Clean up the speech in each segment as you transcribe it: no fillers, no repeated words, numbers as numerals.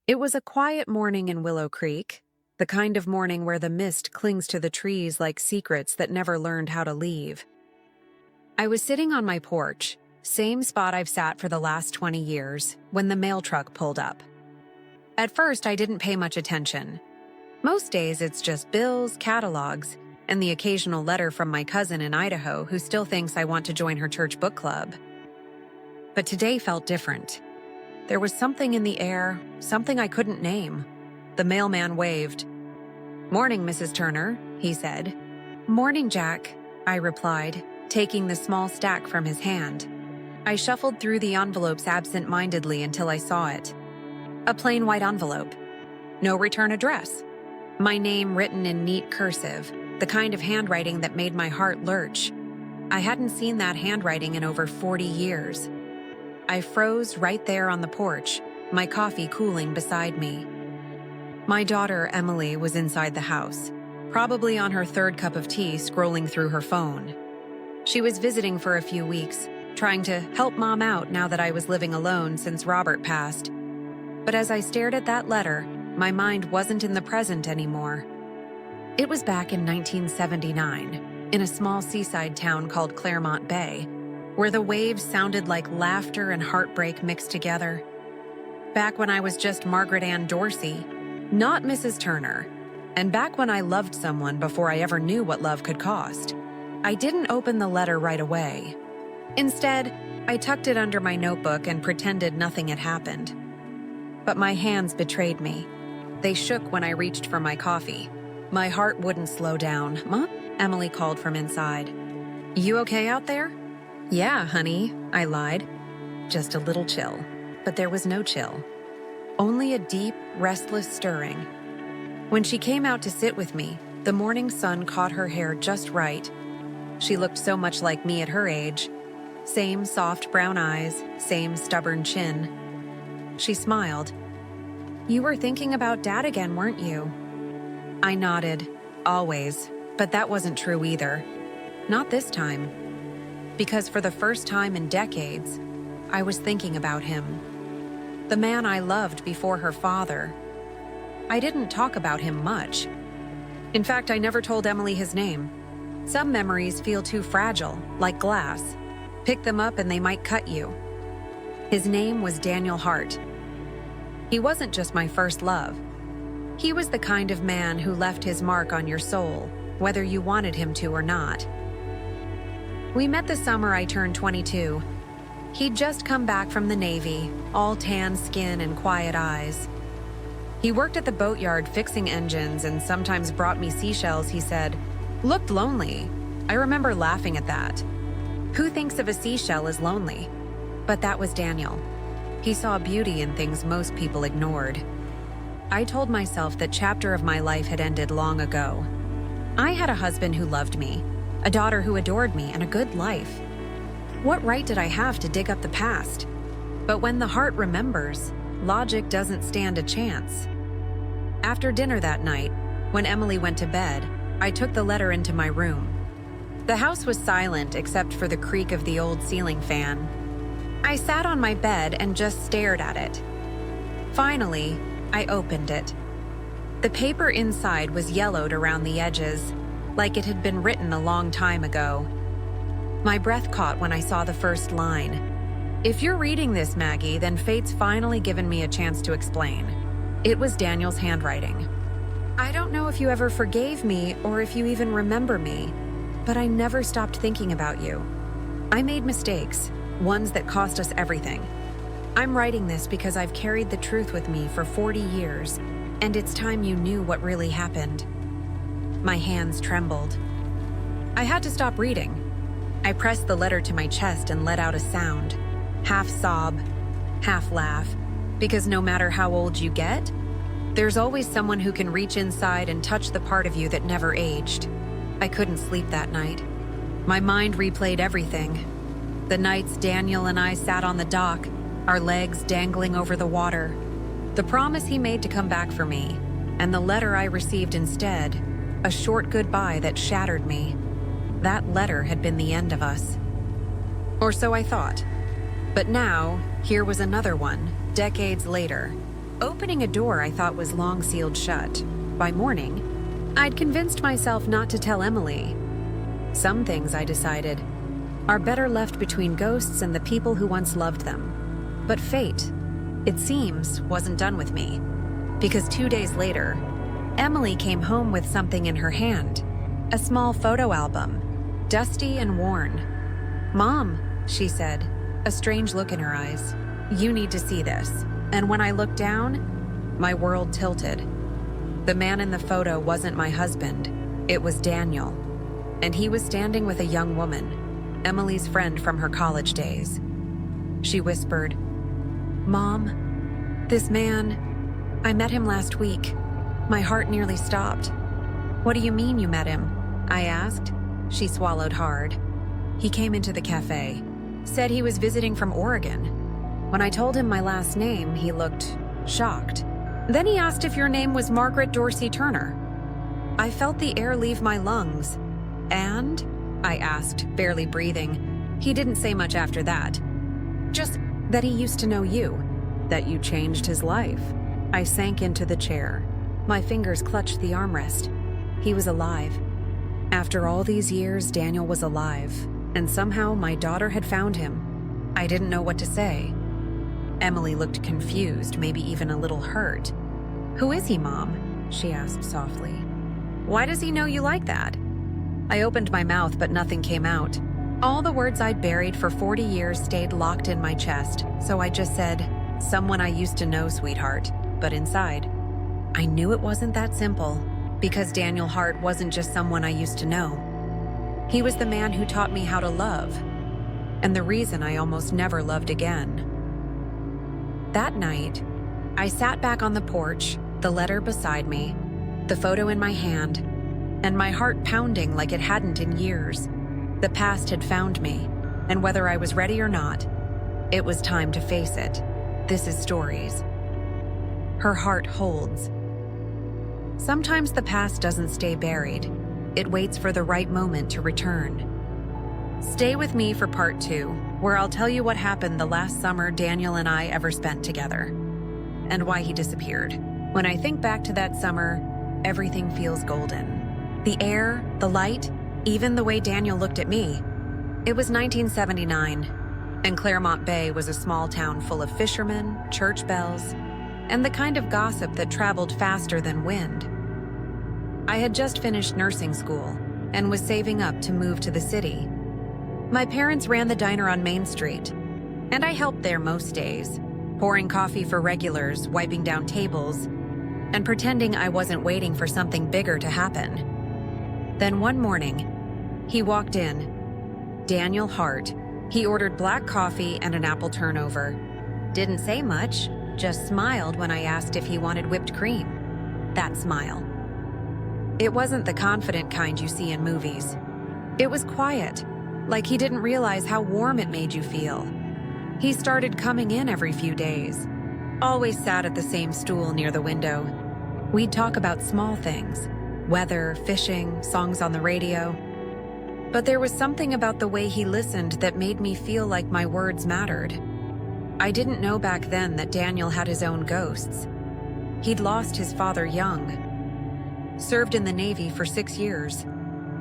It was a quiet morning in Willow Creek, the kind of morning where the mist clings to the trees like secrets that never learned how to leave. I was sitting on my porch, same spot I've sat for the last 20 years, when the mail truck pulled up. At first, I didn't pay much attention. Most days, it's just bills, catalogs, and the occasional letter from my cousin in Idaho who still thinks I want to join her church book club. But today felt different. There was something in the air, something I couldn't name. The mailman waved. "Morning, Mrs. Turner," he said. "Morning, Jack," I replied, taking the small stack from his hand. I shuffled through the envelopes absent-mindedly until I saw it. A plain white envelope. No return address. My name written in neat cursive, the kind of handwriting that made my heart lurch. I hadn't seen that handwriting in over 40 years. I froze right there on the porch, my coffee cooling beside me. My daughter, Emily, was inside the house, probably on her third cup of tea scrolling through her phone. She was visiting for a few weeks, trying to help Mom out now that I was living alone since Robert passed. But as I stared at that letter, my mind wasn't in the present anymore. It was back in 1979, in a small seaside town called Claremont Bay, where the waves sounded like laughter and heartbreak mixed together. Back when I was just Margaret Ann Dorsey, not Mrs. Turner, and back when I loved someone before I ever knew what love could cost. I didn't open the letter right away. Instead, I tucked it under my notebook and pretended nothing had happened. But my hands betrayed me. They shook when I reached for my coffee. My heart wouldn't slow down. "Mom?" Emily called from inside. "You okay out there?" "Yeah, honey," I lied. Just a little chill. But there was no chill. Only a deep, restless stirring. When she came out to sit with me, the morning sun caught her hair just right. She looked so much like me at her age. Same soft brown eyes, same stubborn chin. She smiled. "You were thinking about Dad again, weren't you?" I nodded. Always. But that wasn't true either. Not this time. Because for the first time in decades, I was thinking about him. The man I loved before her father. I didn't talk about him much. In fact, I never told Emily his name. Some memories feel too fragile, like glass. Pick them up and they might cut you. His name was Daniel Hart. He wasn't just my first love. He was the kind of man who left his mark on your soul, whether you wanted him to or not. We met the summer I turned 22. He'd just come back from the Navy, all tan skin and quiet eyes. He worked at the boatyard fixing engines and sometimes brought me seashells, he said. Looked lonely. I remember laughing at that. Who thinks of a seashell as lonely? But that was Daniel. He saw beauty in things most people ignored. I told myself that chapter of my life had ended long ago. I had a husband who loved me, a daughter who adored me, and a good life. What right did I have to dig up the past? But when the heart remembers, logic doesn't stand a chance. After dinner that night, when Emily went to bed, I took the letter into my room. The house was silent except for the creak of the old ceiling fan. I sat on my bed and just stared at it. Finally, I opened it. The paper inside was yellowed around the edges, like it had been written a long time ago. My breath caught when I saw the first line. If you're reading this, Maggie, then fate's finally given me a chance to explain. It was Daniel's handwriting. I don't know if you ever forgave me or if you even remember me, but I never stopped thinking about you. I made mistakes, ones that cost us everything. I'm writing this because I've carried the truth with me for 40 years, and it's time you knew what really happened. My hands trembled. I had to stop reading. I pressed the letter to my chest and let out a sound, half sob, half laugh, because no matter how old you get, there's always someone who can reach inside and touch the part of you that never aged. I couldn't sleep that night. My mind replayed everything. The nights Daniel and I sat on the dock, our legs dangling over the water. The promise he made to come back for me, and the letter I received instead, a short goodbye that shattered me. That letter had been the end of us. Or so I thought. But now, here was another one, decades later. opening a door I thought was long sealed shut. By morning, I'd convinced myself not to tell Emily. Some things, I decided, are better left between ghosts and the people who once loved them. But fate, it seems, wasn't done with me. Because 2 days later, Emily came home with something in her hand, a small photo album, dusty and worn. "Mom," she said, a strange look in her eyes, "you need to see this." And when I looked down, my world tilted. The man in the photo wasn't my husband, it was Daniel. And he was standing with a young woman, Emily's friend from her college days. She whispered, "Mom, this man, I met him last week. My heart nearly stopped." "What do you mean you met him?" I asked. She swallowed hard. "He came into the cafe, said he was visiting from Oregon. When I told him my last name, he looked shocked. Then he asked if your name was Margaret Dorsey Turner." I felt the air leave my lungs. "And?" I asked, barely breathing. He didn't say much after that. "Just that he used to know you, that you changed his life." I sank into the chair. My fingers clutched the armrest. He was alive. After all these years, Daniel was alive, and somehow my daughter had found him. I didn't know what to say. Emily looked confused, maybe even a little hurt. "Who is he, Mom?" she asked softly. "Why does he know you like that?" I opened my mouth, but nothing came out. All the words I'd buried for 40 years stayed locked in my chest, so I just said, "Someone I used to know, sweetheart." But inside, I knew it wasn't that simple, because Daniel Hart wasn't just someone I used to know. He was the man who taught me how to love, and the reason I almost never loved again. That night, I sat back on the porch, the letter beside me, the photo in my hand, and my heart pounding like it hadn't in years. The past had found me, and whether I was ready or not, it was time to face it. This is Stories. Her heart holds. Sometimes the past doesn't stay buried. It waits for the right moment to return. Stay with me for part 2, where I'll tell you what happened the last summer Daniel and I ever spent together, and why he disappeared. When I think back to that summer, everything feels golden. The air, the light, even the way Daniel looked at me. It was 1979, and Claremont Bay was a small town full of fishermen, church bells, and the kind of gossip that traveled faster than wind. I had just finished nursing school and was saving up to move to the city. My parents ran the diner on Main Street, and I helped there most days, pouring coffee for regulars, wiping down tables, and pretending I wasn't waiting for something bigger to happen. Then one morning, he walked in. Daniel Hart. He ordered black coffee and an apple turnover. Didn't say much, just smiled when I asked if he wanted whipped cream. That smile. It wasn't the confident kind you see in movies. It was quiet, like he didn't realize how warm it made you feel. He started coming in every few days. Always sat at the same stool near the window. We'd talk about small things, weather, fishing, songs on the radio. But there was something about the way he listened that made me feel like my words mattered. I didn't know back then that Daniel had his own ghosts. He'd lost his father young, served in the Navy for 6 years,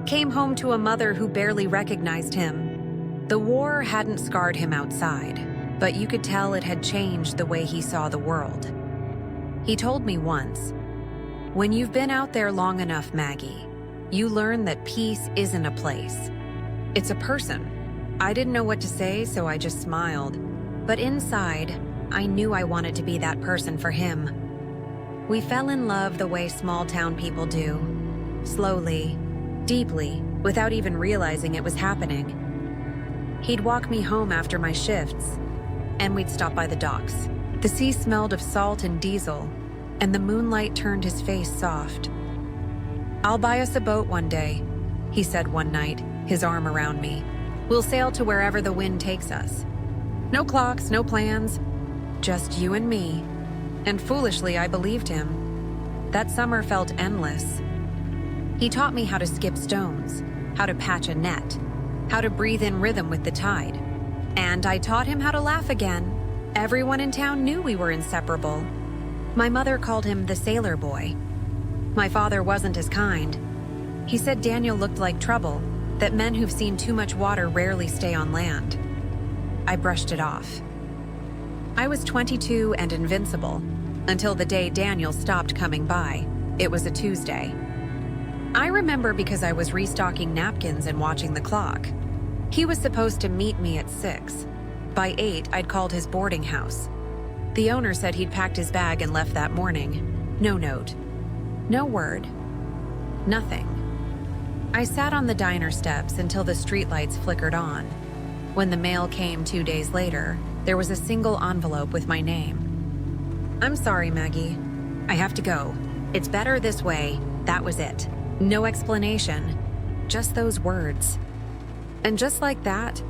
came home to a mother who barely recognized him. The war hadn't scarred him outside, but you could tell it had changed the way he saw the world. He told me once, "When you've been out there long enough, Maggie, you learn that peace isn't a place. It's a person." I didn't know what to say, so I just smiled. But inside, I knew I wanted to be that person for him. We fell in love the way small-town people do. Slowly, deeply, without even realizing it was happening. He'd walk me home after my shifts, and we'd stop by the docks. The sea smelled of salt and diesel, and the moonlight turned his face soft. "I'll buy us a boat one day," he said one night, his arm around me. "We'll sail to wherever the wind takes us. No clocks, no plans, just you and me." And foolishly, I believed him. That summer felt endless. He taught me how to skip stones, how to patch a net, how to breathe in rhythm with the tide. And I taught him how to laugh again. Everyone in town knew we were inseparable. My mother called him the sailor boy. My father wasn't as kind. He said Daniel looked like trouble, that men who've seen too much water rarely stay on land. I brushed it off. I was 22 and invincible, until the day Daniel stopped coming by. It was a Tuesday. I remember because I was restocking napkins and watching the clock. He was supposed to meet me at 6. By 8, I'd called his boarding house. The owner said he'd packed his bag and left that morning. No note. No word. Nothing. I sat on the diner steps until the streetlights flickered on. When the mail came 2 days later, there was a single envelope with my name. "I'm sorry, Maggie. I have to go. It's better this way." That was it. No explanation. Just those words. And just like that,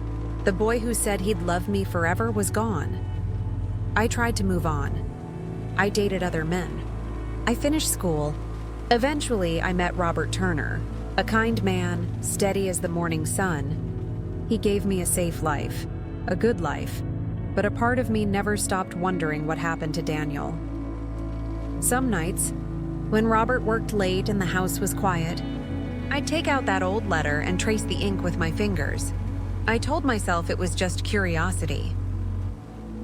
the boy who said he'd love me forever was gone. I tried to move on. I dated other men. I finished school. Eventually, I met Robert Turner, a kind man, steady as the morning sun. He gave me a safe life, a good life, but a part of me never stopped wondering what happened to Daniel. Some nights, when Robert worked late and the house was quiet, I'd take out that old letter and trace the ink with my fingers. I told myself it was just curiosity.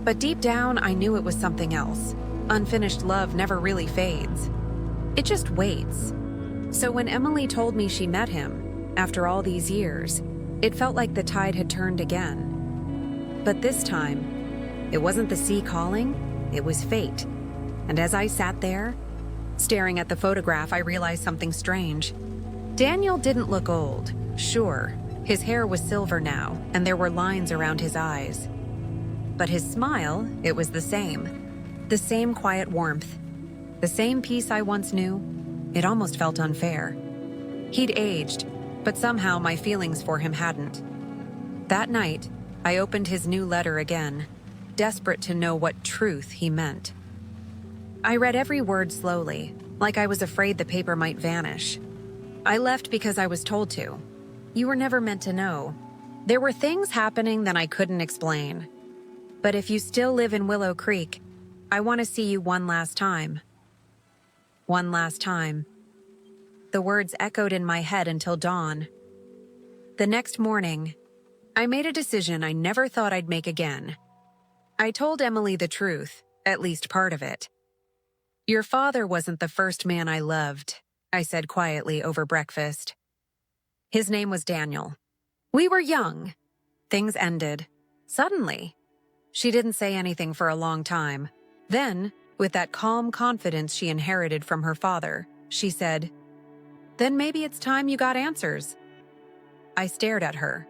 But deep down, I knew it was something else. Unfinished love never really fades. It just waits. So when Emily told me she met him, after all these years, it felt like the tide had turned again. But this time, it wasn't the sea calling, it was fate. And as I sat there, staring at the photograph, I realized something strange. Daniel didn't look old, sure. His hair was silver now, and there were lines around his eyes. But his smile, it was the same. The same quiet warmth. The same peace I once knew. It almost felt unfair. He'd aged, but somehow my feelings for him hadn't. That night, I opened his new letter again, desperate to know what truth he meant. I read every word slowly, like I was afraid the paper might vanish. I left because I was told to. You were never meant to know. There were things happening that I couldn't explain. But if you still live in Willow Creek, I want to see you one last time. One last time. The words echoed in my head until dawn. The next morning, I made a decision I never thought I'd make again. I told Emily the truth, at least part of it. "Your father wasn't the first man I loved," I said quietly over breakfast. His name was Daniel. We were young. Things ended. Suddenly. She didn't say anything for a long time. Then, with that calm confidence she inherited from her father, she said, "Then maybe it's time you got answers." I stared at her.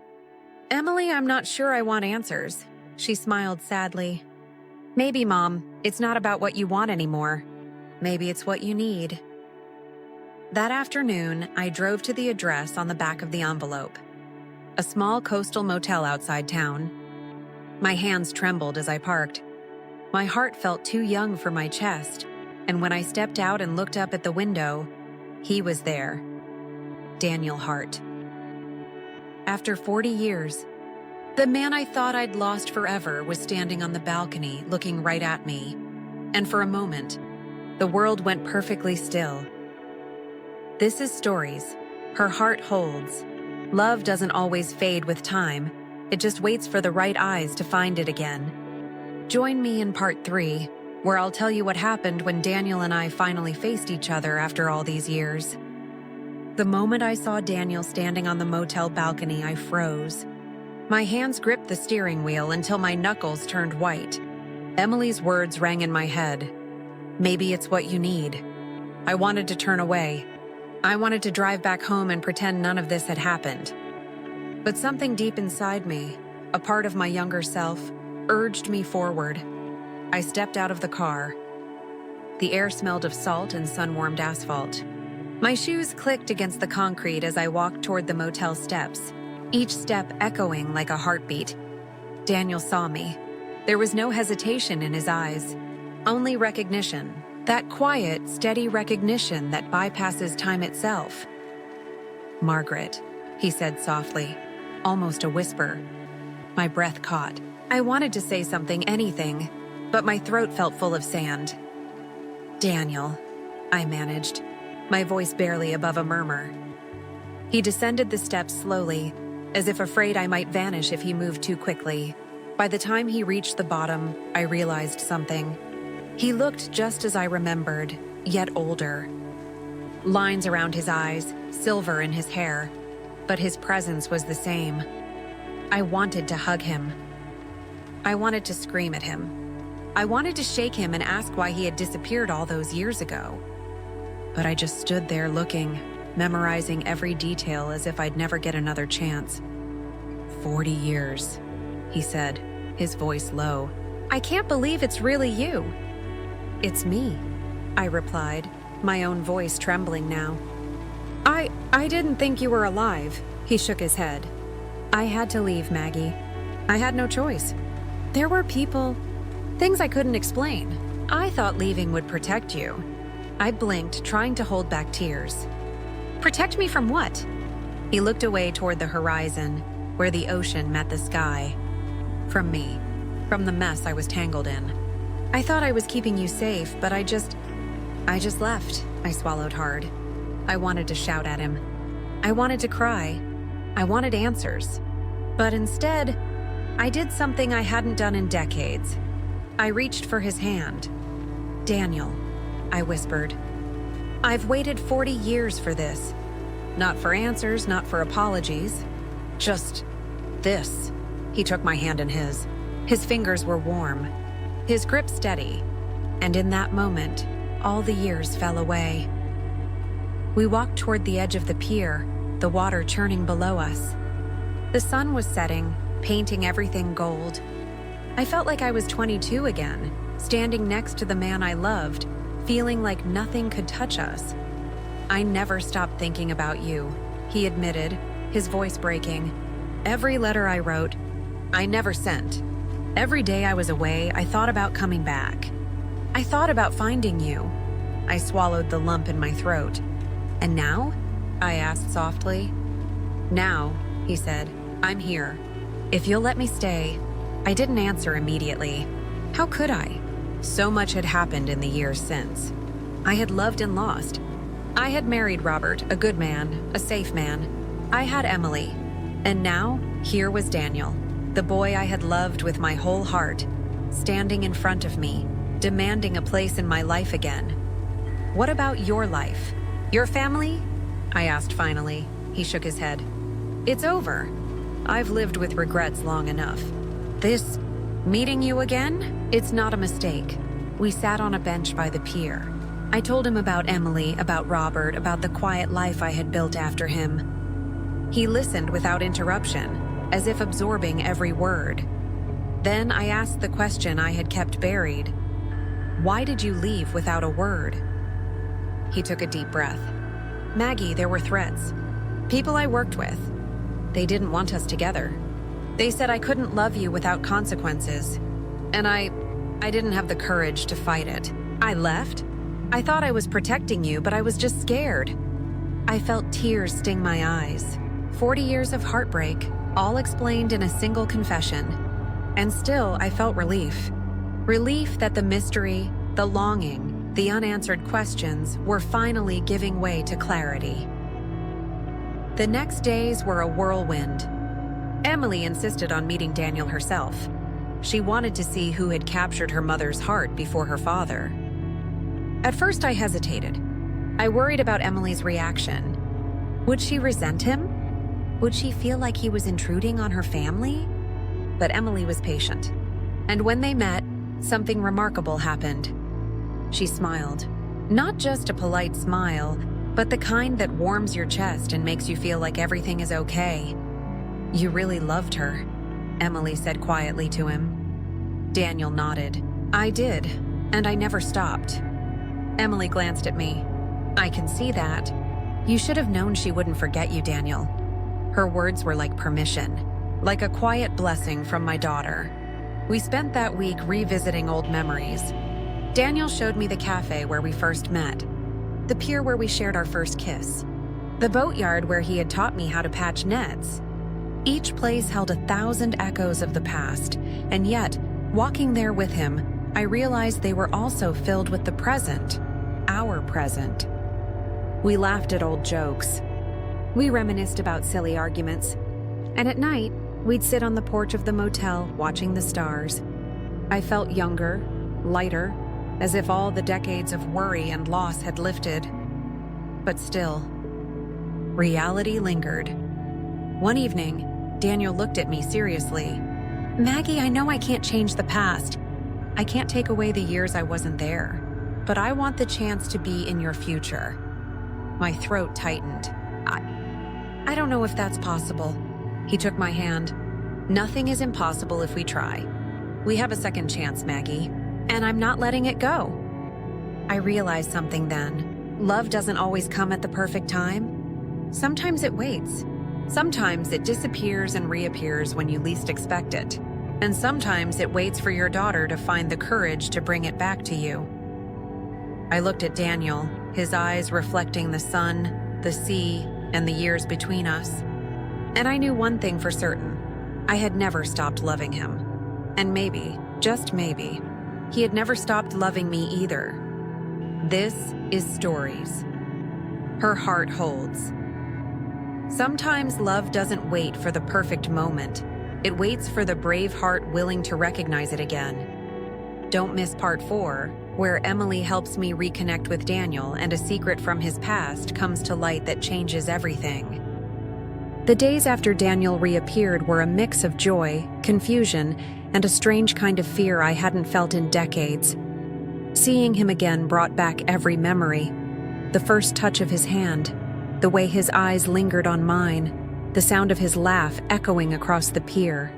"Emily, I'm not sure I want answers." She smiled sadly. "Maybe, Mom, it's not about what you want anymore. Maybe it's what you need." That afternoon, I drove to the address on the back of the envelope. A small coastal motel outside town. My hands trembled as I parked. My heart felt too young for my chest, and when I stepped out and looked up at the window, he was there. Daniel Hart. After 40 years, the man I thought I'd lost forever was standing on the balcony looking right at me. And for a moment, the world went perfectly still. This is Stories. Her heart holds. Love doesn't always fade with time. It just waits for the right eyes to find it again. Join me in part 3, where I'll tell you what happened when Daniel and I finally faced each other after all these years. The moment I saw Daniel standing on the motel balcony, I froze. My hands gripped the steering wheel until my knuckles turned white. Emily's words rang in my head. "Maybe it's what you need." I wanted to turn away. I wanted to drive back home and pretend none of this had happened. But something deep inside me, a part of my younger self, urged me forward. I stepped out of the car. The air smelled of salt and sun-warmed asphalt. My shoes clicked against the concrete as I walked toward the motel steps, each step echoing like a heartbeat. Daniel saw me. There was no hesitation in his eyes, only recognition. That quiet, steady recognition that bypasses time itself. "Margaret," he said softly, almost a whisper. My breath caught. I wanted to say something, anything, but my throat felt full of sand. Daniel, I managed, my voice barely above a murmur. He descended the steps slowly, as if afraid I might vanish if he moved too quickly. By the time he reached the bottom, I realized something. He looked just as I remembered, yet older. Lines around his eyes, silver in his hair, but his presence was the same. I wanted to hug him. I wanted to scream at him. I wanted to shake him and ask why he had disappeared all those years ago. But I just stood there looking, memorizing every detail as if I'd never get another chance. 40 years, he said, his voice low. I can't believe it's really you. It's me, I replied, my own voice trembling now. I didn't think you were alive, he shook his head. I had to leave, Maggie. I had no choice. There were people, things I couldn't explain. I thought leaving would protect you. I blinked, trying to hold back tears. Protect me from what? He looked away toward the horizon, where the ocean met the sky. From me, from the mess I was tangled in. I thought I was keeping you safe, but I just left. I swallowed hard. I wanted to shout at him. I wanted to cry. I wanted answers. But instead, I did something I hadn't done in decades. I reached for his hand. Daniel, I whispered. I've waited 40 years for this. Not for answers, not for apologies. Just this. He took my hand in his. His fingers were warm, his grip steady, and in that moment, all the years fell away. We walked toward the edge of the pier, the water churning below us. The sun was setting, painting everything gold. I felt like I was 22 again, standing next to the man I loved, feeling like nothing could touch us. I never stopped thinking about you, he admitted, his voice breaking. Every letter I wrote, I never sent. Every day I was away, I thought about coming back. I thought about finding you. I swallowed the lump in my throat. And now? I asked softly. Now, he said, I'm here. If you'll let me stay. I didn't answer immediately. How could I? So much had happened in the years since. I had loved and lost. I had married Robert, a good man, a safe man. I had Emily. And now, here was Daniel, the boy I had loved with my whole heart, standing in front of me, demanding a place in my life again. What about your life? Your family? I asked finally. He shook his head. It's over. I've lived with regrets long enough. This, meeting you again, it's not a mistake. We sat on a bench by the pier. I told him about Emily, about Robert, about the quiet life I had built after him. He listened without interruption, as if absorbing every word. Then I asked the question I had kept buried. Why did you leave without a word? He took a deep breath. Maggie, there were threats. People I worked with. They didn't want us together. They said I couldn't love you without consequences. And I didn't have the courage to fight it. I left. I thought I was protecting you, but I was just scared. I felt tears sting my eyes. 40 years of heartbreak, all explained in a single confession. And still, I felt relief. Relief that the mystery, the longing, the unanswered questions were finally giving way to clarity. The next days were a whirlwind. Emily insisted on meeting Daniel herself. She wanted to see who had captured her mother's heart before her father. At first, I hesitated. I worried about Emily's reaction. Would she resent him? Would she feel like he was intruding on her family? But Emily was patient. And when they met, something remarkable happened. She smiled. Not just a polite smile, but the kind that warms your chest and makes you feel like everything is okay. You really loved her, Emily said quietly to him. Daniel nodded. I did, and I never stopped. Emily glanced at me. I can see that. You should have known she wouldn't forget you, Daniel. Her words were like permission, like a quiet blessing from my daughter. We spent that week revisiting old memories. Daniel showed me the cafe where we first met, the pier where we shared our first kiss, the boatyard where he had taught me how to patch nets. Each place held 1,000 echoes of the past, and yet, walking there with him, I realized they were also filled with the present, our present. We laughed at old jokes. We reminisced about silly arguments. And at night, we'd sit on the porch of the motel watching the stars. I felt younger, lighter, as if all the decades of worry and loss had lifted. But still, reality lingered. One evening, Daniel looked at me seriously. "Maggie, I know I can't change the past. I can't take away the years I wasn't there. But I want the chance to be in your future." My throat tightened. I don't know if that's possible. He took my hand. "Nothing is impossible if we try. We have a second chance, Maggie, and I'm not letting it go." I realized something then. Love doesn't always come at the perfect time. Sometimes it waits. Sometimes it disappears and reappears when you least expect it. And sometimes it waits for your daughter to find the courage to bring it back to you. I looked at Daniel, his eyes reflecting the sun, the sea, and the years between us. And I knew one thing for certain. I had never stopped loving him. And maybe, just maybe, he had never stopped loving me either. This is Stories. Her heart holds. Sometimes love doesn't wait for the perfect moment. It waits for the brave heart willing to recognize it again. Don't miss part 4, where Emily helps me reconnect with Daniel and a secret from his past comes to light that changes everything. The days after Daniel reappeared were a mix of joy, confusion, and a strange kind of fear I hadn't felt in decades. Seeing him again brought back every memory. The first touch of his hand, the way his eyes lingered on mine, the sound of his laugh echoing across the pier.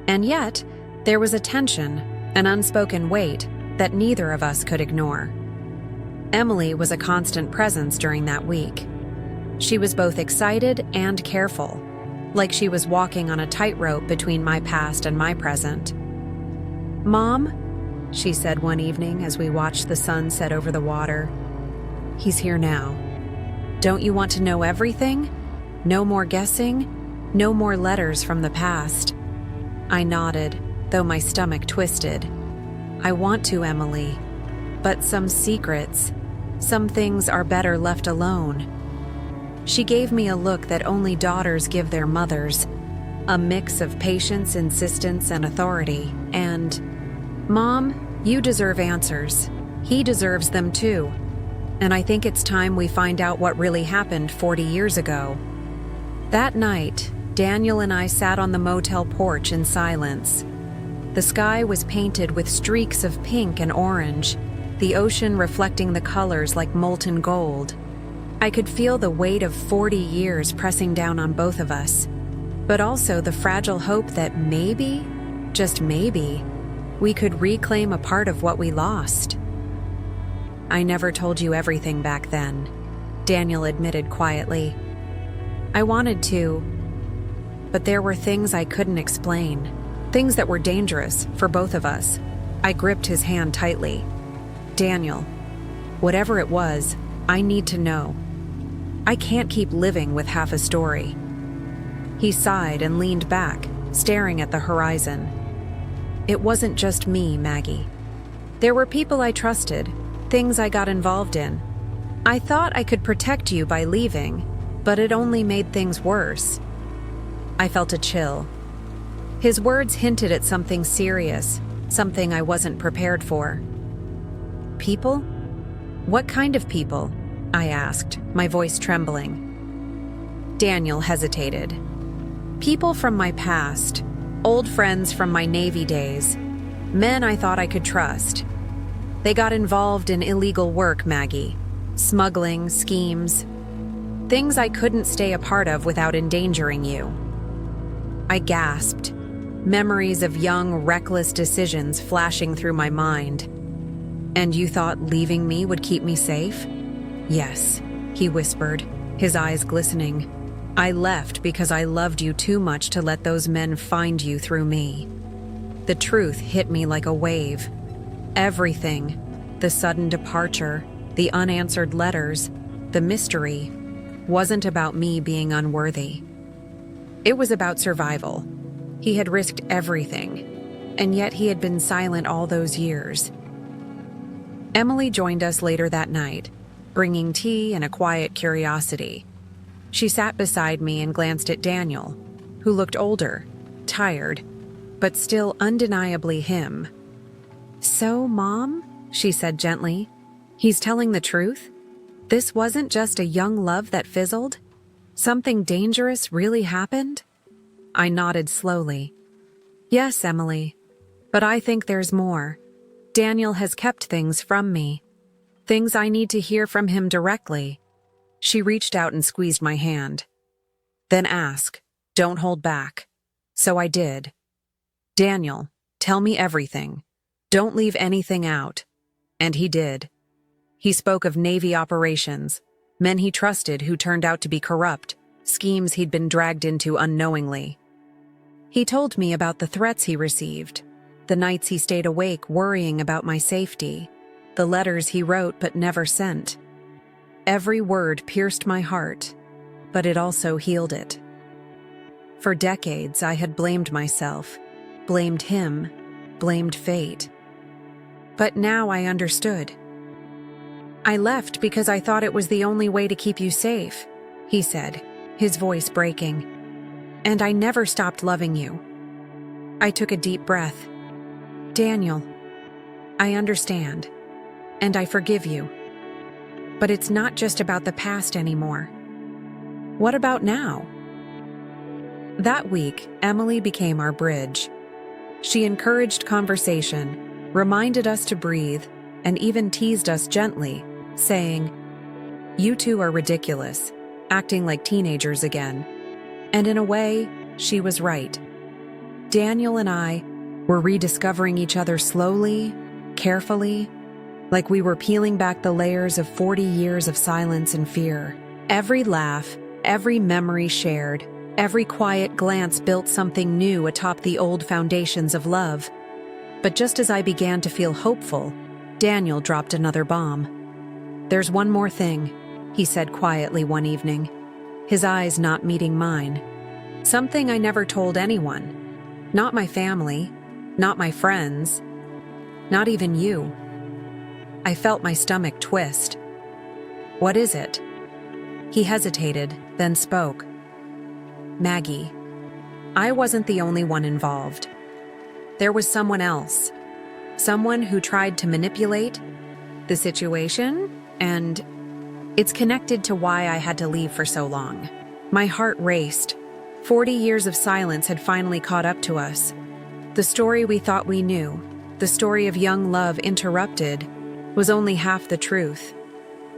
And yet, there was a tension, an unspoken weight, that neither of us could ignore. Emily was a constant presence during that week. She was both excited and careful, like she was walking on a tightrope between my past and my present. "Mom," she said one evening as we watched the sun set over the water, "he's here now. Don't you want to know everything? No more guessing? No more letters from the past?" I nodded, though my stomach twisted. "I want to, Emily. But some secrets, some things are better left alone." She gave me a look that only daughters give their mothers, a mix of patience, insistence, and authority. And, "Mom, you deserve answers. He deserves them too. And I think it's time we find out what really happened 40 years ago." That night, Daniel and I sat on the motel porch in silence. The sky was painted with streaks of pink and orange, the ocean reflecting the colors like molten gold. I could feel the weight of 40 years pressing down on both of us, but also the fragile hope that maybe, just maybe, we could reclaim a part of what we lost. "I never told you everything back then," Daniel admitted quietly. "I wanted to, but there were things I couldn't explain, things that were dangerous for both of us." I gripped his hand tightly. "Daniel, whatever it was, I need to know. I can't keep living with half a story." He sighed and leaned back, staring at the horizon. "It wasn't just me, Maggie. There were people I trusted, things I got involved in. I thought I could protect you by leaving, but it only made things worse." I felt a chill. His words hinted at something serious, something I wasn't prepared for. "People? What kind of people?" I asked, my voice trembling. Daniel hesitated. "People from my past, old friends from my Navy days, men I thought I could trust. They got involved in illegal work, Maggie, smuggling, schemes, things I couldn't stay a part of without endangering you." I gasped, memories of young, reckless decisions flashing through my mind. "And you thought leaving me would keep me safe?" "Yes," he whispered, his eyes glistening. "I left because I loved you too much to let those men find you through me." The truth hit me like a wave. Everything, the sudden departure, the unanswered letters, the mystery, wasn't about me being unworthy. It was about survival. He had risked everything, and yet he had been silent all those years. Emily joined us later that night, bringing tea and a quiet curiosity. She sat beside me and glanced at Daniel, who looked older, tired, but still undeniably him. "So, Mom," she said gently, "he's telling the truth? This wasn't just a young love that fizzled? Something dangerous really happened?" I nodded slowly. "Yes, Emily, but I think there's more. Daniel has kept things from me. Things I need to hear from him directly." She reached out and squeezed my hand. "Then ask. Don't hold back." So I did. "Daniel, tell me everything. Don't leave anything out." And he did. He spoke of Navy operations, men he trusted who turned out to be corrupt, schemes he'd been dragged into unknowingly. He told me about the threats he received, the nights he stayed awake worrying about my safety, the letters he wrote but never sent. Every word pierced my heart, but it also healed it. For decades, I had blamed myself, blamed him, blamed fate. But now I understood. "I left because I thought it was the only way to keep you safe," he said, his voice breaking. "And I never stopped loving you." I took a deep breath. "Daniel, I understand, and I forgive you. But it's not just about the past anymore. What about now?" That week, Emily became our bridge. She encouraged conversation, reminded us to breathe, and even teased us gently, saying, "You two are ridiculous, acting like teenagers again." And in a way, she was right. Daniel and I were rediscovering each other slowly, carefully, like we were peeling back the layers of 40 years of silence and fear. Every laugh, every memory shared, every quiet glance built something new atop the old foundations of love. But just as I began to feel hopeful, Daniel dropped another bomb. "There's one more thing," he said quietly one evening, his eyes not meeting mine. "Something I never told anyone. Not my family, not my friends, not even you." I felt my stomach twist. "What is it?" He hesitated, then spoke. "Maggie, I wasn't the only one involved. There was someone else. Someone who tried to manipulate the situation, and it's connected to why I had to leave for so long." My heart raced. 40 years of silence had finally caught up to us. The story we thought we knew, the story of young love interrupted, was only half the truth.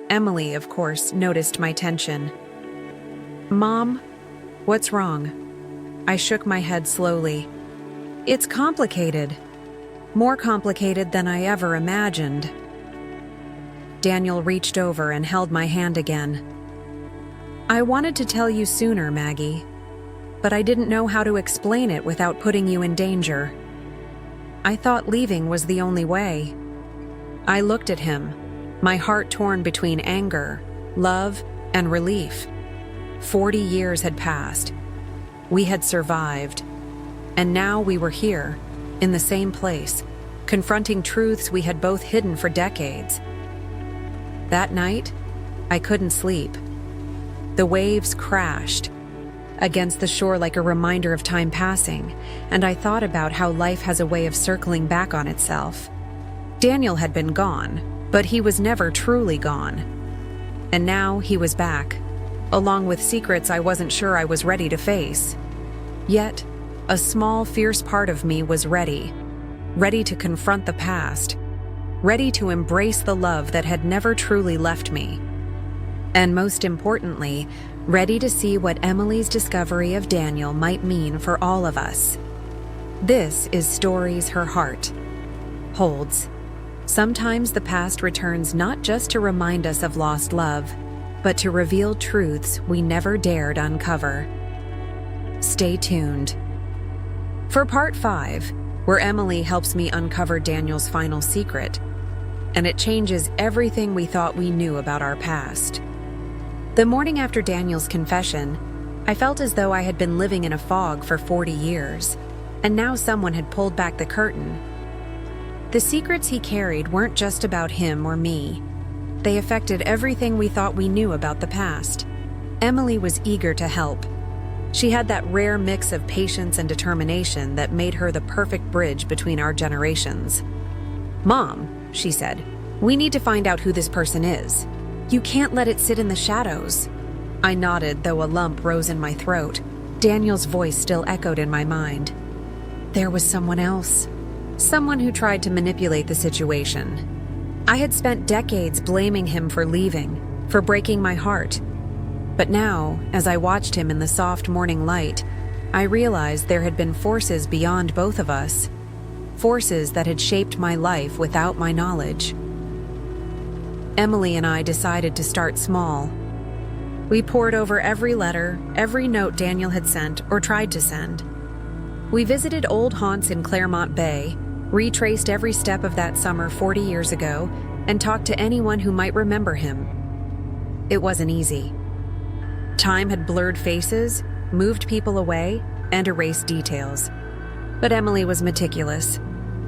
Emily, of course, noticed my tension. "Mom, what's wrong?" I shook my head slowly. "It's complicated. More complicated than I ever imagined." Daniel reached over and held my hand again. "I wanted to tell you sooner, Maggie, but I didn't know how to explain it without putting you in danger. I thought leaving was the only way." I looked at him, my heart torn between anger, love, and relief. 40 years had passed. We had survived. And now we were here, in the same place, confronting truths we had both hidden for decades. That night, I couldn't sleep. The waves crashed against the shore like a reminder of time passing, and I thought about how life has a way of circling back on itself. Daniel had been gone, but he was never truly gone. And now he was back, along with secrets I wasn't sure I was ready to face. Yet, a small, fierce part of me was ready to confront the past, ready to embrace the love that had never truly left me. And most importantly, ready to see what Emily's discovery of Daniel might mean for all of us. This is Stories Her Heart holds. Sometimes the past returns not just to remind us of lost love, but to reveal truths we never dared uncover. Stay tuned for Part 5, where Emily helps me uncover Daniel's final secret, and it changes everything we thought we knew about our past. The morning after Daniel's confession, I felt as though I had been living in a fog for 40 years, and now someone had pulled back the curtain. The secrets he carried weren't just about him or me. They affected everything we thought we knew about the past. Emily was eager to help. She had that rare mix of patience and determination that made her the perfect bridge between our generations. "Mom," she said, "we need to find out who this person is. You can't let it sit in the shadows." I nodded, though a lump rose in my throat. Daniel's voice still echoed in my mind. There was someone else. Someone who tried to manipulate the situation. I had spent decades blaming him for leaving, for breaking my heart. But now, as I watched him in the soft morning light, I realized there had been forces beyond both of us. Forces that had shaped my life without my knowledge. Emily and I decided to start small. We pored over every letter, every note Daniel had sent or tried to send. We visited old haunts in Claremont Bay, retraced every step of that summer 40 years ago, and talked to anyone who might remember him. It wasn't easy. Time had blurred faces, moved people away, and erased details. But Emily was meticulous.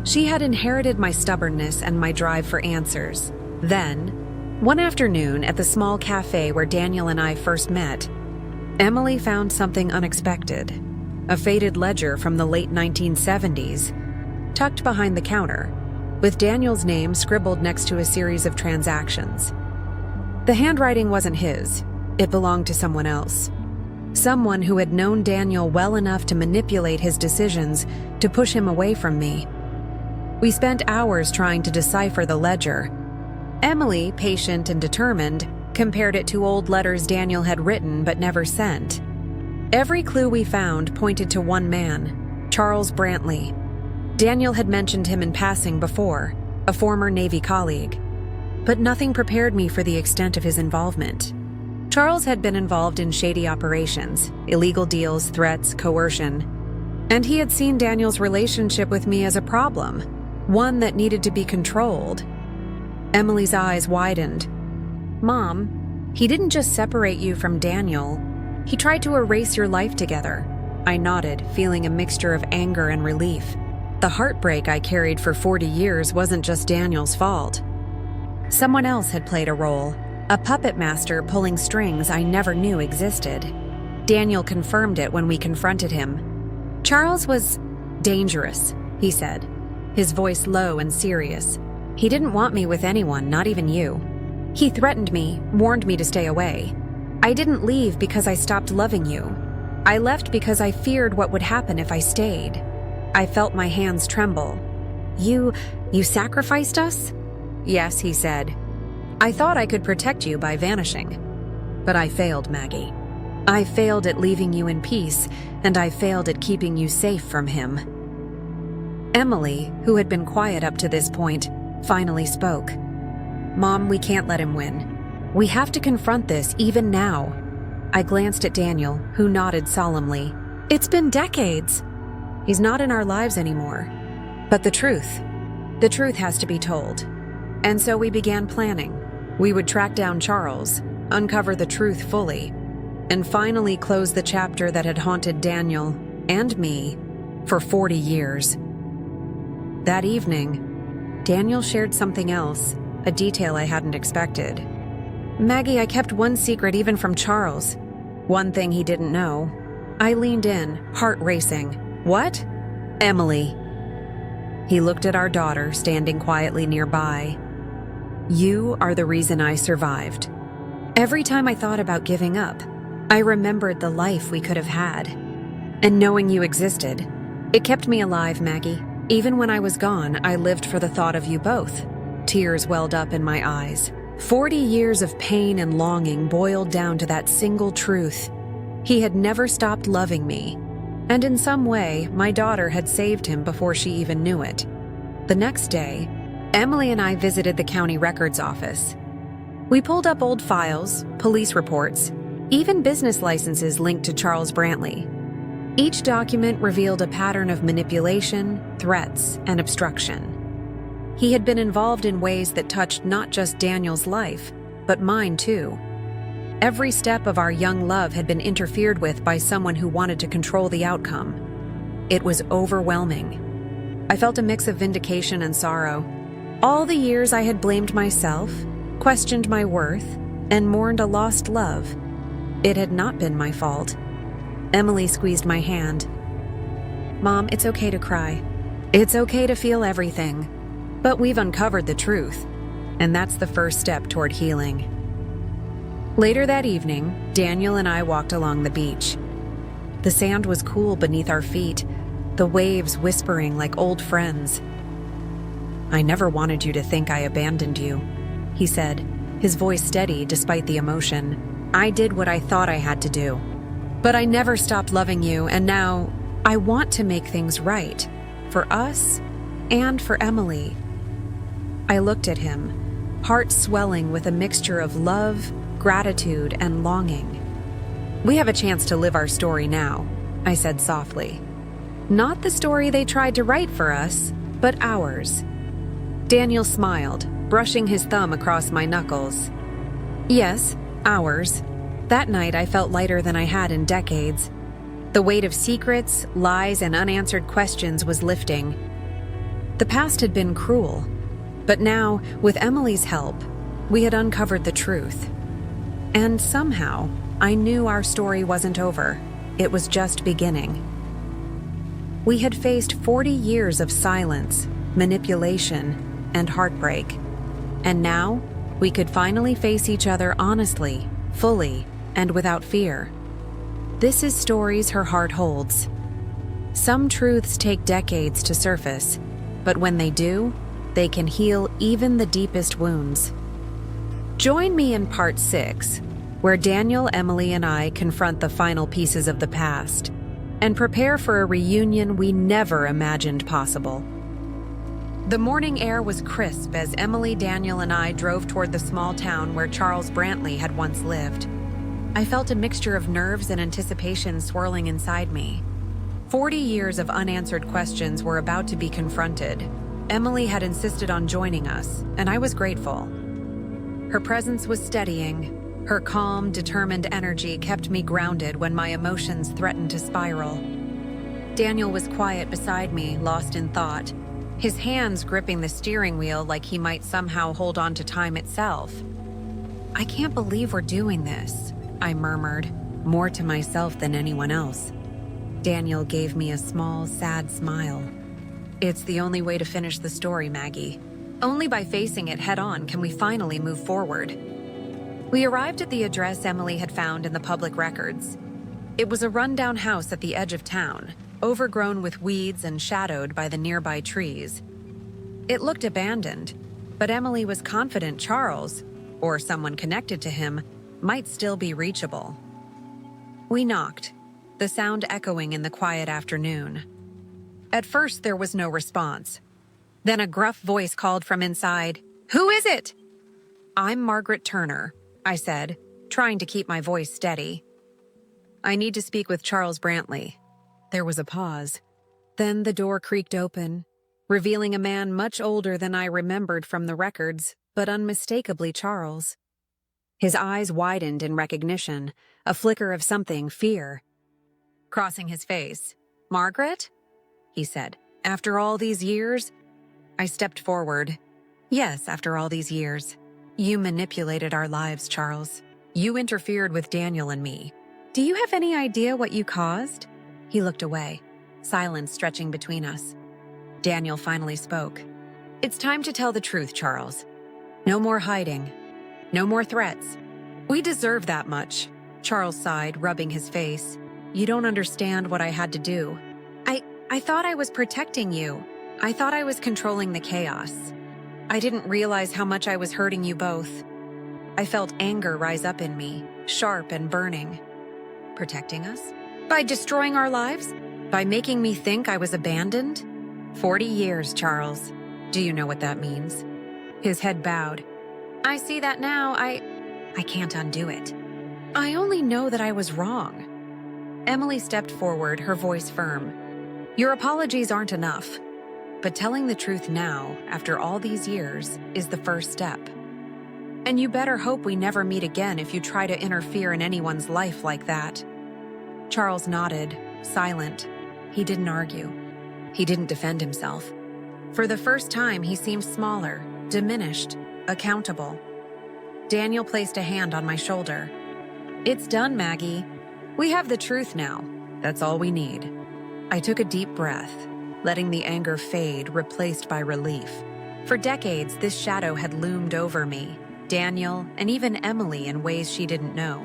She had inherited my stubbornness and my drive for answers. Then, one afternoon at the small cafe where Daniel and I first met, Emily found something unexpected. A faded ledger from the late 1970s, tucked behind the counter, with Daniel's name scribbled next to a series of transactions. The handwriting wasn't his. It belonged to someone else. Someone who had known Daniel well enough to manipulate his decisions to push him away from me. We spent hours trying to decipher the ledger. Emily, patient and determined, compared it to old letters Daniel had written but never sent. Every clue we found pointed to one man, Charles Brantley. Daniel had mentioned him in passing before, a former Navy colleague. But nothing prepared me for the extent of his involvement. Charles had been involved in shady operations, illegal deals, threats, coercion. And he had seen Daniel's relationship with me as a problem, one that needed to be controlled. Emily's eyes widened. "Mom, he didn't just separate you from Daniel. He tried to erase your life together." I nodded, feeling a mixture of anger and relief. The heartbreak I carried for 40 years wasn't just Daniel's fault. Someone else had played a role, a puppet master pulling strings I never knew existed. Daniel confirmed it when we confronted him. "Charles was dangerous," he said, his voice low and serious. "He didn't want me with anyone, not even you. He threatened me, warned me to stay away. I didn't leave because I stopped loving you. I left because I feared what would happen if I stayed." I felt my hands tremble. You sacrificed us?" "Yes," he said. "I thought I could protect you by vanishing. But I failed, Maggie. I failed at leaving you in peace, and I failed at keeping you safe from him." Emily, who had been quiet up to this point, finally spoke. "Mom, we can't let him win. We have to confront this even now." I glanced at Daniel, who nodded solemnly. "It's been decades." "He's not in our lives anymore. But the truth has to be told." And so we began planning. We would track down Charles, uncover the truth fully, and finally close the chapter that had haunted Daniel and me for 40 years. That evening, Daniel shared something else, a detail I hadn't expected. "Maggie, I kept one secret even from Charles. One thing he didn't know." I leaned in, heart racing. "What?" "Emily." He looked at our daughter, standing quietly nearby. "You are the reason I survived." Every time I thought about giving up, I remembered the life we could have had. And knowing you existed, it kept me alive, Maggie. Even when I was gone, I lived for the thought of you both. Tears welled up in my eyes. 40 years of pain and longing boiled down to that single truth. He had never stopped loving me. And in some way, my daughter had saved him before she even knew it. The next day, Emily and I visited the county records office. We pulled up old files, police reports, even business licenses linked to Charles Brantley. Each document revealed a pattern of manipulation, threats, and obstruction. He had been involved in ways that touched not just Daniel's life, but mine too. Every step of our young love had been interfered with by someone who wanted to control the outcome. It was overwhelming. I felt a mix of vindication and sorrow. All the years I had blamed myself, questioned my worth, and mourned a lost love. It had not been my fault. Emily squeezed my hand. "Mom, it's okay to cry. It's okay to feel everything. But we've uncovered the truth, and that's the first step toward healing." Later that evening, Daniel and I walked along the beach. The sand was cool beneath our feet, the waves whispering like old friends. "I never wanted you to think I abandoned you," he said, his voice steady despite the emotion. "I did what I thought I had to do. But I never stopped loving you, and now I want to make things right, for us and for Emily." I looked at him, heart swelling with a mixture of love, gratitude, and longing. "We have a chance to live our story now," I said softly. "Not the story they tried to write for us, but ours." Daniel smiled, brushing his thumb across my knuckles. "Yes, ours." That night I felt lighter than I had in decades. The weight of secrets, lies, and unanswered questions was lifting. The past had been cruel, but now, with Emily's help, we had uncovered the truth. And somehow, I knew our story wasn't over. It was just beginning. We had faced 40 years of silence, manipulation, and heartbreak. And now, we could finally face each other honestly, fully, and without fear. This is stories her heart holds. Some truths take decades to surface, but when they do, they can heal even the deepest wounds. Join me in part 6, where Daniel, Emily, and I confront the final pieces of the past and prepare for a reunion we never imagined possible. The morning air was crisp as Emily, Daniel, and I drove toward the small town where Charles Brantley had once lived. I felt a mixture of nerves and anticipation swirling inside me. 40 years of unanswered questions were about to be confronted. Emily had insisted on joining us, and I was grateful. Her presence was steadying. Her calm, determined energy kept me grounded when my emotions threatened to spiral. Daniel was quiet beside me, lost in thought, his hands gripping the steering wheel like he might somehow hold on to time itself. "I can't believe we're doing this," I murmured, more to myself than anyone else. Daniel gave me a small, sad smile. "It's the only way to finish the story, Maggie. Only by facing it head-on can we finally move forward." We arrived at the address Emily had found in the public records. It was a rundown house at the edge of town, overgrown with weeds and shadowed by the nearby trees. It looked abandoned, but Emily was confident Charles, or someone connected to him, might still be reachable. We knocked, the sound echoing in the quiet afternoon. At first, there was no response. Then a gruff voice called from inside, "Who is it?" "I'm Margaret Turner," I said, trying to keep my voice steady. "I need to speak with Charles Brantley." There was a pause. Then the door creaked open, revealing a man much older than I remembered from the records, but unmistakably Charles. His eyes widened in recognition, a flicker of something, fear. Crossing his face, "Margaret?" he said. "After all these years?" I stepped forward. "Yes, after all these years. You manipulated our lives, Charles. You interfered with Daniel and me. Do you have any idea what you caused?" He looked away, silence stretching between us. Daniel finally spoke. "It's time to tell the truth, Charles. No more hiding. No more threats. We deserve that much." Charles sighed, rubbing his face. "You don't understand what I had to do. I thought I was protecting you. I thought I was controlling the chaos. I didn't realize how much I was hurting you both." I felt anger rise up in me, sharp and burning. "Protecting us? By destroying our lives? By making me think I was abandoned? 40 years, Charles. Do you know what that means?" His head bowed. "I see that now. I can't undo it. I only know that I was wrong." Emily stepped forward, her voice firm. "Your apologies aren't enough. But telling the truth now, after all these years, is the first step. And you better hope we never meet again if you try to interfere in anyone's life like that." Charles nodded, silent. He didn't argue. He didn't defend himself. For the first time, he seemed smaller, diminished, accountable. Daniel placed a hand on my shoulder. "It's done, Maggie. We have the truth now. That's all we need." I took a deep breath, letting the anger fade, replaced by relief. For decades, this shadow had loomed over me, Daniel, and even Emily in ways she didn't know.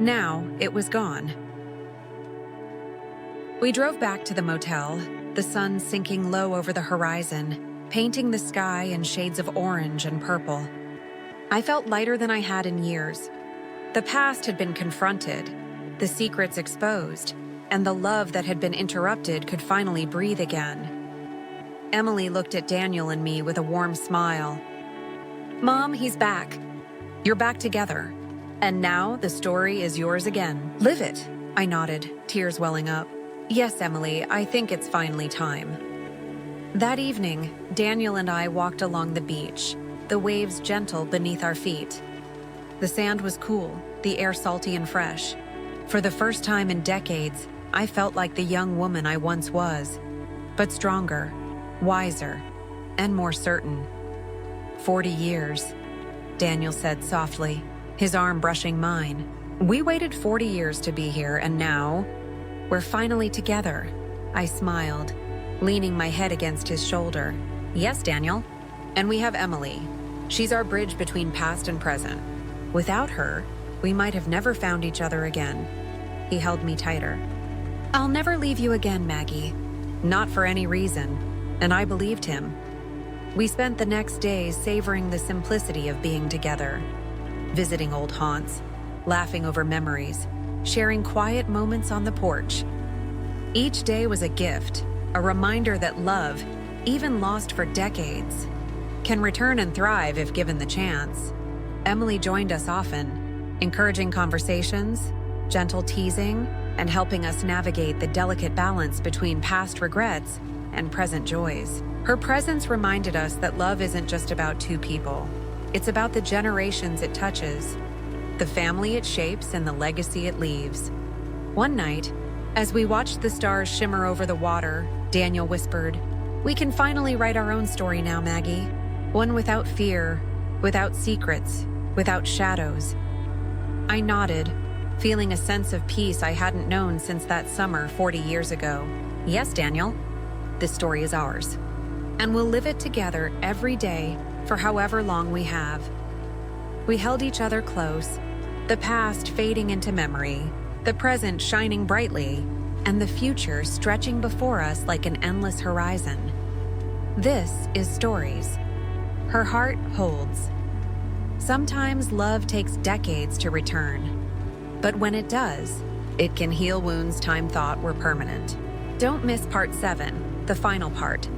Now, it was gone. We drove back to the motel, the sun sinking low over the horizon, painting the sky in shades of orange and purple. I felt lighter than I had in years. The past had been confronted, the secrets exposed, and the love that had been interrupted could finally breathe again. Emily looked at Daniel and me with a warm smile. "Mom, he's back. You're back together. And now the story is yours again. Live it." I nodded, tears welling up. "Yes, Emily, I think it's finally time." That evening, Daniel and I walked along the beach, the waves gentle beneath our feet. The sand was cool, the air salty and fresh. For the first time in decades, I felt like the young woman I once was, but stronger, wiser, and more certain. 40 years, Daniel said softly, his arm brushing mine. "We waited 40 years to be here, and now, we're finally together." I smiled, leaning my head against his shoulder. "Yes, Daniel. And we have Emily. She's our bridge between past and present. Without her, we might have never found each other again." He held me tighter. "I'll never leave you again, Maggie. Not for any reason." And I believed him. We spent the next days savoring the simplicity of being together, visiting old haunts, laughing over memories, sharing quiet moments on the porch. Each day was a gift, a reminder that love, even lost for decades, can return and thrive if given the chance. Emily joined us often, encouraging conversations, gentle teasing, and helping us navigate the delicate balance between past regrets and present joys. Her presence reminded us that love isn't just about two people. It's about the generations it touches, the family it shapes, and the legacy it leaves. One night, as we watched the stars shimmer over the water, Daniel whispered, "We can finally write our own story now, Maggie. One without fear, without secrets, without shadows." I nodded, feeling a sense of peace I hadn't known since that summer 40 years ago. "Yes, Daniel, this story is ours. And we'll live it together every day for however long we have." We held each other close, the past fading into memory, the present shining brightly, and the future stretching before us like an endless horizon. This is Stories. Her heart holds. Sometimes love takes decades to return, but when it does, it can heal wounds time thought were permanent. Don't miss part 7, the final part,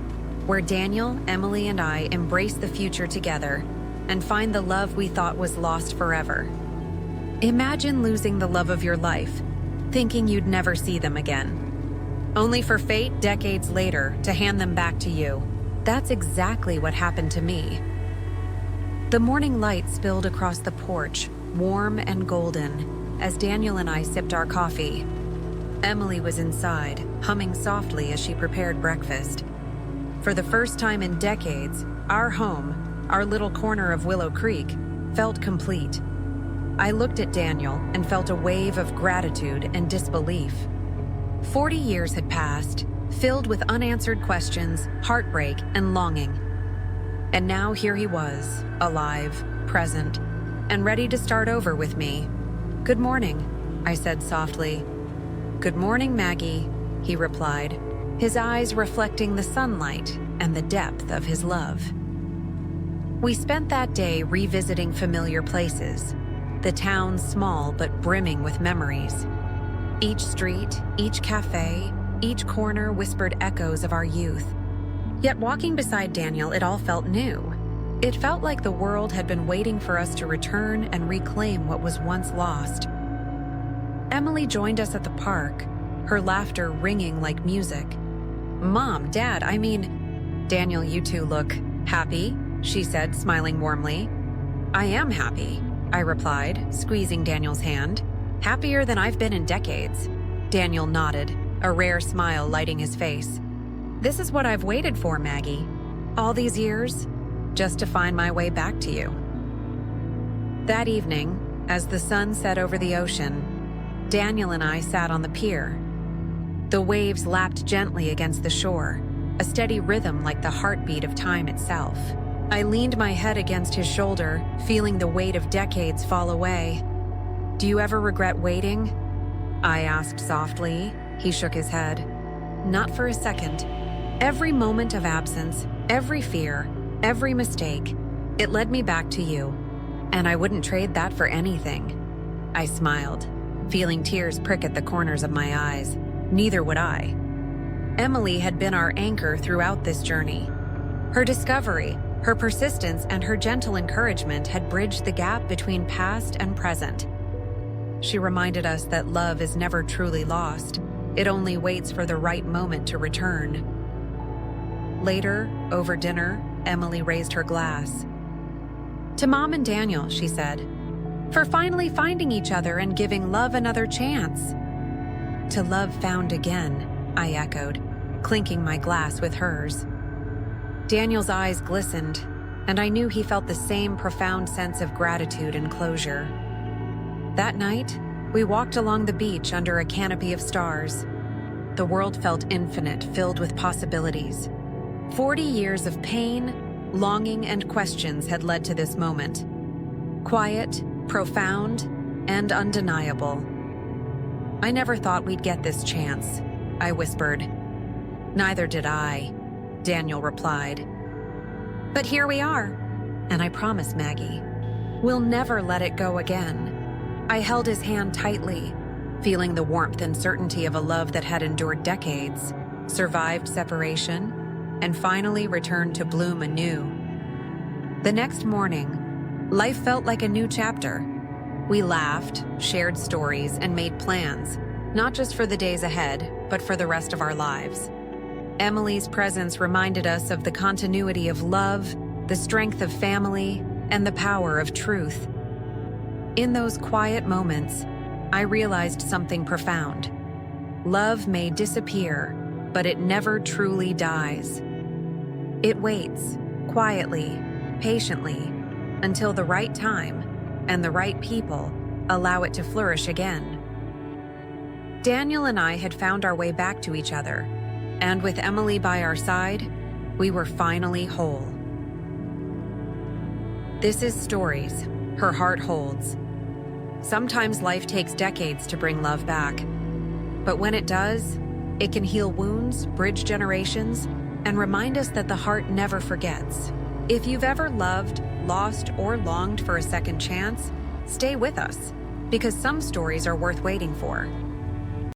where Daniel, Emily, and I embrace the future together and find the love we thought was lost forever. Imagine losing the love of your life, thinking you'd never see them again, only for fate decades later to hand them back to you. That's exactly what happened to me. The morning light spilled across the porch, warm and golden, as Daniel and I sipped our coffee. Emily was inside, humming softly as she prepared breakfast. For the first time in decades, our home, our little corner of Willow Creek, felt complete. I looked at Daniel and felt a wave of gratitude and disbelief. 40 years had passed, filled with unanswered questions, heartbreak, and longing. And now here he was, alive, present, and ready to start over with me. "Good morning," I said softly. "Good morning, Maggie," he replied, his eyes reflecting the sunlight and the depth of his love. We spent that day revisiting familiar places, the town small but brimming with memories. Each street, each cafe, each corner whispered echoes of our youth. Yet walking beside Daniel, it all felt new. It felt like the world had been waiting for us to return and reclaim what was once lost. Emily joined us at the park, her laughter ringing like music. "Mom, Dad, Daniel, you two look happy," she said, smiling warmly. "I am happy," I replied, squeezing Daniel's hand. "Happier than I've been in decades." Daniel nodded, a rare smile lighting his face. This is what I've waited for, Maggie. All these years, just to find my way back to you. That evening, as the sun set over the ocean, Daniel and I sat on the pier. The waves lapped gently against the shore, a steady rhythm like the heartbeat of time itself. I leaned my head against his shoulder, feeling the weight of decades fall away. "Do you ever regret waiting?" I asked softly. He shook his head. "Not for a second. Every moment of absence, every fear, every mistake, it led me back to you. And I wouldn't trade that for anything." I smiled, feeling tears prick at the corners of my eyes. Neither would I. Emily had been our anchor throughout this journey. Her discovery, her persistence, and her gentle encouragement had bridged the gap between past and present. She reminded us that love is never truly lost. It only waits for the right moment to return. Later, over dinner, Emily raised her glass. "To Mom and Daniel," she said, "for finally finding each other and giving love another chance." "To love found again," I echoed, clinking my glass with hers. Daniel's eyes glistened, and I knew he felt the same profound sense of gratitude and closure. That night, we walked along the beach under a canopy of stars. The world felt infinite, filled with possibilities. 40 years of pain, longing, and questions had led to this moment. Quiet, profound, and undeniable. "I never thought we'd get this chance," I whispered. "Neither did I," Daniel replied. "But here we are, and I promise, Maggie, we'll never let it go again." I held his hand tightly, feeling the warmth and certainty of a love that had endured decades, survived separation, and finally returned to bloom anew. The next morning, life felt like a new chapter. We laughed, shared stories, and made plans, not just for the days ahead, but for the rest of our lives. Emily's presence reminded us of the continuity of love, the strength of family, and the power of truth. In those quiet moments, I realized something profound. Love may disappear, but it never truly dies. It waits, quietly, patiently, until the right time and the right people allow it to flourish again. Daniel and I had found our way back to each other, and with Emily by our side, we were finally whole. This is Stories Her Heart Holds. Sometimes life takes decades to bring love back, but when it does, it can heal wounds, bridge generations, and remind us that the heart never forgets. If you've ever loved, lost, or longed for a second chance, stay with us, because some stories are worth waiting for.